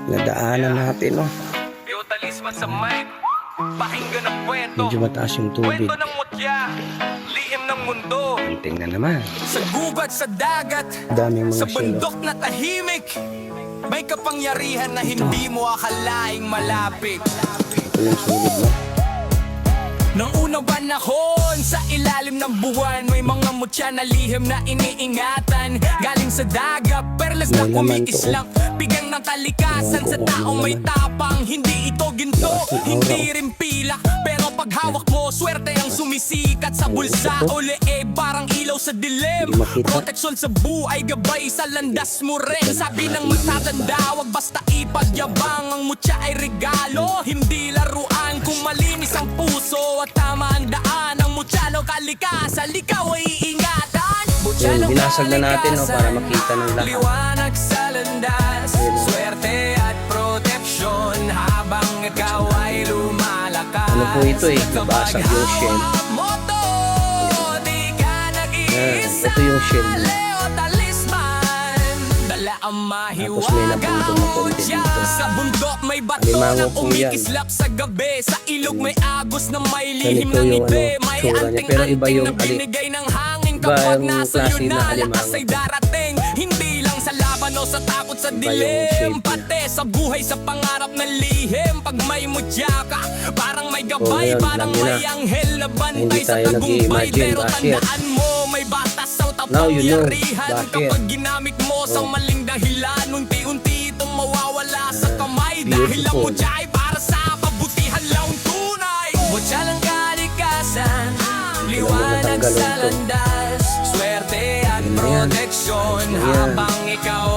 Nadaanan natin, no? Sa mic, pakinggan ang kwento. Medyo mataas yung tubig. Kwento ng mutya, lihim ng mundo. Tingnan naman. Sa gubat, sa dagat, Daming mga sa shell, oh. bundok na tahimik, may kapangyarihan na hindi mo akalaing malapit. Ito yung sulit, no? Nang unang panahon, sa ilalim ng buwan, may mga mutya na lihim na iniingatan. Galing sa dagat, perlas na May laman to, kumiislang, bigang ng kalikasan sa taong may tapang. Hindi ito ginto, hindi rin pila, pero pag hawak mo, swerte ang sumisikat sa bulsa. O leeg, parang ilaw sa dilim, proteksyon sa buhay, gabay sa landas mo rin. Sabi ng matatanda, wag basta ipagyabang. Ang mutya ay regalo, hindi laruan. Kung malinis ang puso at tama ang daan, ang mutya ng kalikasan, ikaw ay iingatan. Yun, binasag na natin, no, para makita ng lahat. Liwanag sa landas, swerte at proteksyon habang ikaw ay lumalakas. Ano po ito, eh? Nabasag yung shell. Moto, di ka nag-iisa. Ito yung shell. Leo talisman, dala ang Tapos may napuntong na konti mutya. dito. Sa bundok may bato Alimango na po yan. umikislap sa gabi. Sa ilog may agos na may lihim Ganito ng yung ibe. ano, May tsura niya. Pero iba anting-anting yung na binigay ng hangin iba kapag yung nasa klase iyo na na alimango. lakas ay darating. Hindi lang sa laban o sa takot sa Iba yung dilim, shape niya. pati sa buhay sa pangarap na lihim. Pag may mutya ka, parang may gabay, ngayon, parang alam niyo may na. anghel na bantay Hindi sa tayo tagumpay. nag-i-imagine, Pero Asher. tandaan mo, may batas sa Now you know. tapangyarihan. Bakit? Kapag ginamit mo sa maling dahilan, unti-unti itong mawawala sa kamay. Dahil ang Beautiful. mutya ay para sa kabutihan lang tunay. Mutya ng kalikasan, liwanag natanggalin sa to. landas, swerte at Ayan. proteksyon Ayan. habang ikaw